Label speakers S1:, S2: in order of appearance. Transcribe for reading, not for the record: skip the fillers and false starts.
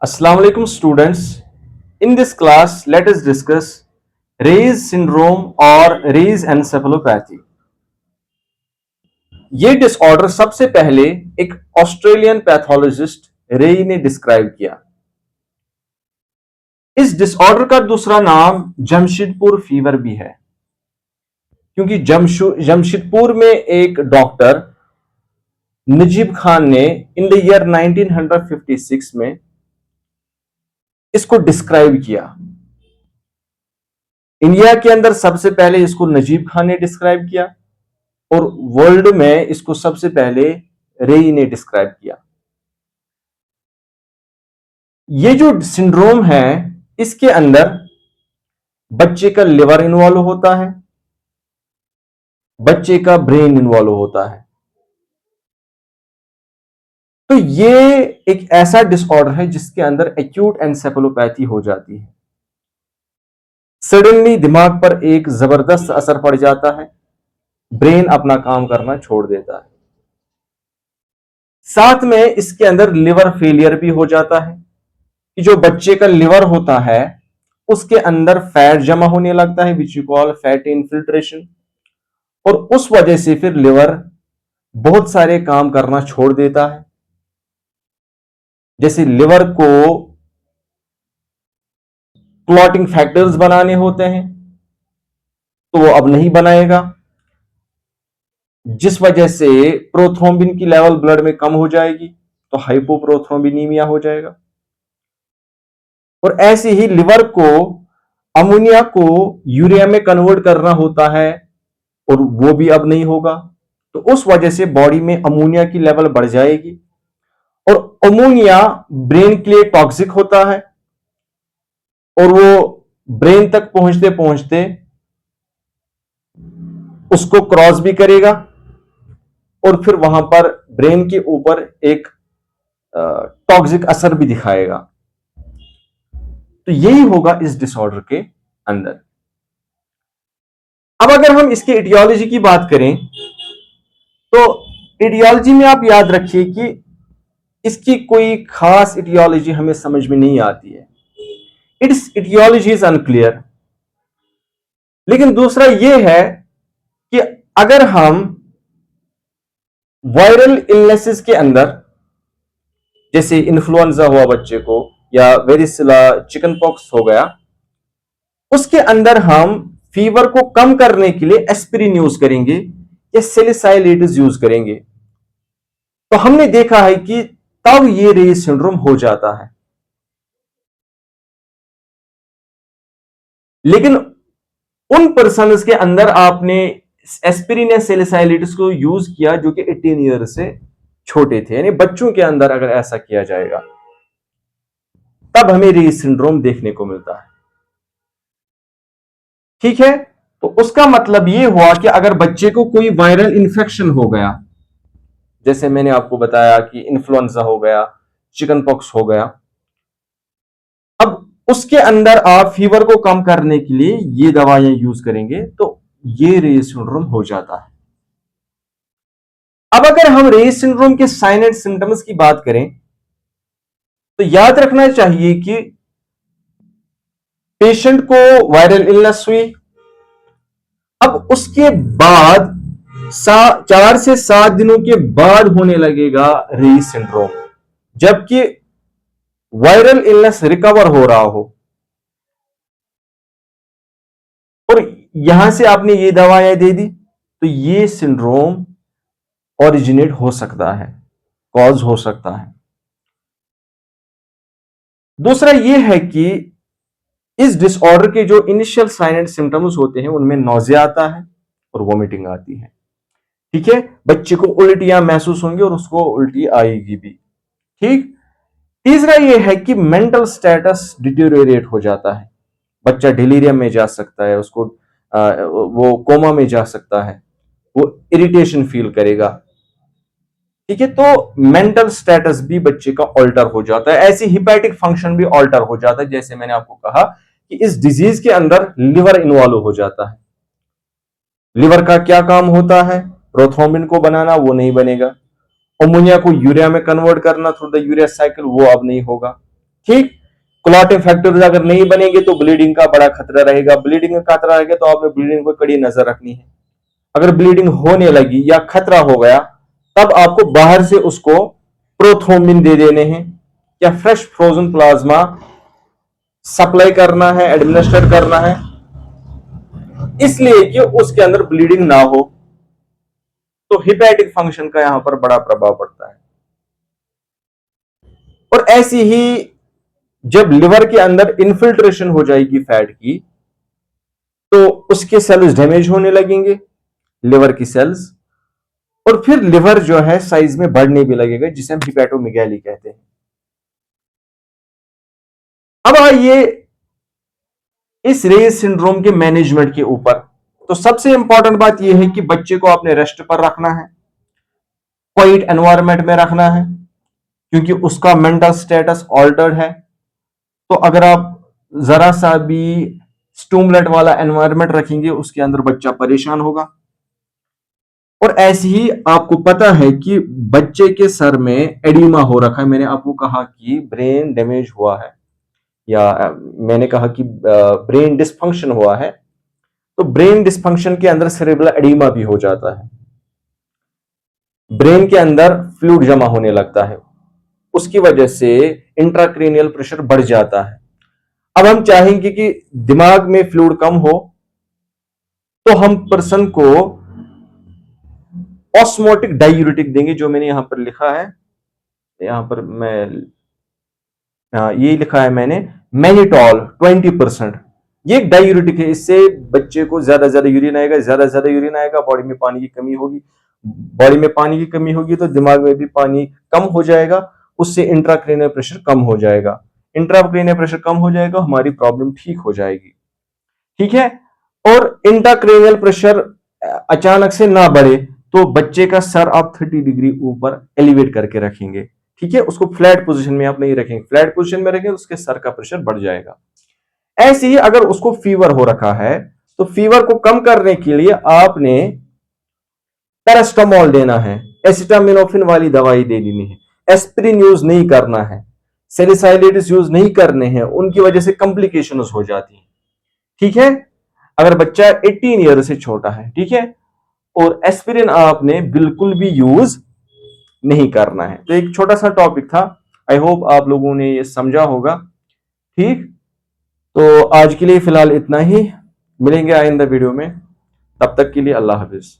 S1: Assalamu alaikum students. In this class, let us discuss Ray's syndrome or Ray's encephalopathy. ये disorder सबसे पहले एक Australian pathologist रे ने डिस्क्राइब किया। इस डिसऑर्डर का दूसरा नाम जमशेदपुर फीवर भी है, क्योंकि जमशेदपुर में एक डॉक्टर नजीब खान ने इन द ईयर 1956 में इसको डिस्क्राइब किया। इंडिया के अंदर सबसे पहले इसको नजीब खान ने डिस्क्राइब किया और वर्ल्ड में इसको सबसे पहले रेई ने डिस्क्राइब किया। ये जो सिंड्रोम है, इसके अंदर बच्चे का लिवर इन्वॉल्व होता है, बच्चे का ब्रेन इन्वॉल्व होता है। तो ये एक ऐसा डिसऑर्डर है जिसके अंदर एक्यूट एन्सेफेलोपैथी हो जाती है। सडनली दिमाग पर एक जबरदस्त असर पड़ जाता है, ब्रेन अपना काम करना छोड़ देता है। साथ में इसके अंदर लिवर फेलियर भी हो जाता है कि जो बच्चे का लिवर होता है उसके अंदर फैट जमा होने लगता है, which you call fat infiltration, और उस वजह से फिर लिवर बहुत सारे काम करना छोड़ देता है। जैसे लिवर को क्लॉटिंग फैक्टर्स बनाने होते हैं तो वो अब नहीं बनाएगा, जिस वजह से प्रोथ्रोम्बिन की लेवल ब्लड में कम हो जाएगी तो हाइपोप्रोथ्रोम्बिनीमिया हो जाएगा। और ऐसे ही लिवर को अमोनिया को यूरिया में कन्वर्ट करना होता है और वो भी अब नहीं होगा, तो उस वजह से बॉडी में अमोनिया की लेवल बढ़ जाएगी और अमोनिया ब्रेन के लिए टॉक्सिक होता है और वो ब्रेन तक पहुंचते पहुंचते उसको क्रॉस भी करेगा और फिर वहां पर ब्रेन के ऊपर एक टॉक्सिक असर भी दिखाएगा। तो यही होगा इस डिसऑर्डर के अंदर। अब अगर हम इसके इटियोलॉजी की बात करें तो इटियोलॉजी में आप याद रखिए कि इसकी कोई खास इटियोलॉजी हमें समझ में नहीं आती है, इट्स इटियोलॉजी इज अनक्लियर। लेकिन दूसरा यह है कि अगर हम वायरल इलनेसेस के अंदर, जैसे इन्फ्लुएंजा हुआ बच्चे को या वेरिसिला चिकन पॉक्स हो गया, उसके अंदर हम फीवर को कम करने के लिए एस्पिरिन यूज करेंगे या सैलिसाइलेट्स यूज करेंगे, तो हमने देखा है कि तब ये रे सिंड्रोम हो जाता है। लेकिन उन पर्सन्स के अंदर आपने एस्पिरिन या सैलिसाइलेट्स को यूज किया जो कि 18 ईयर से छोटे थे, यानी बच्चों के अंदर अगर ऐसा किया जाएगा तब हमें रे सिंड्रोम देखने को मिलता है। ठीक है, तो उसका मतलब यह हुआ कि अगर बच्चे को कोई वायरल इंफेक्शन हो गया, जैसे मैंने आपको बताया कि इन्फ्लुएंजा हो गया, चिकन पॉक्स हो गया, अब उसके अंदर आप फीवर को कम करने के लिए ये दवाइयां यूज करेंगे तो ये रे सिंड्रोम हो जाता है। अब अगर हम रे सिंड्रोम के साइन एंड सिम्टम्स की बात करें तो याद रखना चाहिए कि पेशेंट को वायरल इलनेस हुई, अब उसके बाद 4 से 7 दिनों के बाद होने लगेगा रे सिंड्रोम, जबकि वायरल इलनेस रिकवर हो रहा हो और यहां से आपने ये दवाएं दे दी, तो ये सिंड्रोम ओरिजिनेट हो सकता है, कॉज हो सकता है। दूसरा यह है कि इस डिसऑर्डर के जो इनिशियल साइन एंड सिम्टम्स होते हैं उनमें नौजिया आता है और वॉमिटिंग आती है। ठीक है, बच्चे को उल्टियां महसूस होंगी और उसको उल्टी आएगी भी। ठीक, तीसरा यह है कि मेंटल स्टेटस डिटेरियोरेट हो जाता है, बच्चा डिलीरियम में जा सकता है, उसको वो कोमा में जा सकता है, वो इरिटेशन फील करेगा। ठीक है, तो मेंटल स्टेटस भी बच्चे का ऑल्टर हो जाता है, ऐसी हिपैटिक फंक्शन भी ऑल्टर हो जाता है। जैसे मैंने आपको कहा कि इस डिजीज के अंदर लिवर इन्वॉल्व हो जाता है। लिवर का क्या काम होता है? प्रोथ्रोम्बिन को बनाना, वो नहीं बनेगा। अमोनिया को यूरिया में कन्वर्ट करना थ्रू द यूरिया साइकिल, वो अब नहीं होगा। ठीक। क्लॉटिंग फैक्टर्स अगर नहीं बनेंगे तो ब्लीडिंग का बड़ा खतरा रहेगा। ब्लीडिंग का खतरा रहेगा तो आपने ब्लीडिंग पर कड़ी नजर रखनी है। अगर ब्लीडिंग होने लगी या खतरा हो गया तब आपको बाहर से उसको प्रोथ्रोम्बिन दे देने हैं या फ्रेश फ्रोजन प्लाज्मा सप्लाई करना है, एडमिनिस्टर करना है, इसलिए कि उसके अंदर ब्लीडिंग ना हो। तो हिपैटिक फंक्शन का यहां पर बड़ा प्रभाव पड़ता है। और ऐसी ही जब लिवर के अंदर इन्फिल्ट्रेशन हो जाएगी फैट की तो उसके सेल्स डैमेज होने लगेंगे, लिवर की सेल्स, और फिर लिवर जो है साइज में बढ़ने भी लगेगा, जिसे हम हिपैटोमेगाली कहते हैं। अब आइए इस रेज सिंड्रोम के मैनेजमेंट के ऊपर। तो सबसे इंपॉर्टेंट बात यह है कि बच्चे को अपने रेस्ट पर रखना है, क्वाइट एनवायरनमेंट में रखना है, क्योंकि उसका मेंटल स्टेटस ऑल्टर्ड है। तो अगर आप जरा सा भी स्टूमुलेंट वाला एनवायरनमेंट रखेंगे उसके अंदर बच्चा परेशान होगा। और ऐसे ही आपको पता है कि बच्चे के सर में एडिमा हो रखा है। मैंने आपको कहा कि ब्रेन डैमेज हुआ है, या मैंने कहा कि ब्रेन डिस्फंक्शन हुआ है। तो ब्रेन डिस्फंक्शन के अंदर सेरेब्रल एडिमा भी हो जाता है, ब्रेन के अंदर फ्लूइड जमा होने लगता है, उसकी वजह से इंट्राक्रेनियल प्रेशर बढ़ जाता है। अब हम चाहेंगे कि दिमाग में फ्लूइड कम हो तो हम पर्सन को ऑस्मोटिक डायूरेटिक देंगे, जो मैंने यहां पर लिखा है, यहां पर ये लिखा है मैंने मैनिटॉल 20%। ये एक डायूरेटिक है, इससे बच्चे को ज्यादा ज्यादा यूरिन आएगा, ज्यादा ज्यादा यूरिन आएगा, बॉडी में पानी की कमी होगी, बॉडी में पानी की कमी होगी तो दिमाग में भी पानी कम हो जाएगा, उससे इंट्राक्रेनियल प्रेशर कम हो जाएगा। इंट्राक्रेनियल प्रेशर कम हो जाएगा, हमारी प्रॉब्लम ठीक हो जाएगी। ठीक है। और इंट्राक्रेनियल प्रेशर अचानक से ना बढ़े तो बच्चे का सर आप 30 डिग्री ऊपर एलिवेट करके रखेंगे। ठीक है, उसको फ्लैट पोजीशन में आप नहीं रखेंगे, फ्लैट पोजीशन में रखेंगे तो उसके सर का प्रेशर बढ़ जाएगा। ऐसे ही अगर उसको फीवर हो रखा है तो फीवर को कम करने के लिए आपने पैरास्टामोल देना है, एसिटामिनोफेन वाली दवाई दे देनी है, एस्पिरिन यूज नहीं करना है, सैलिसाइलेट्स यूज नहीं करने हैं, उनकी वजह से कॉम्प्लिकेशंस हो जाती हैं। ठीक है, अगर बच्चा 18 ईयर से छोटा है, ठीक है, और एस्पिरिन आपने बिल्कुल भी यूज नहीं करना है। तो एक छोटा सा टॉपिक था, आई होप आप लोगों ने ये समझा होगा। ठीक, तो आज के लिए फिलहाल इतना ही, मिलेंगे आइंदा वीडियो में, तब तक के लिए अल्लाह हाफिज।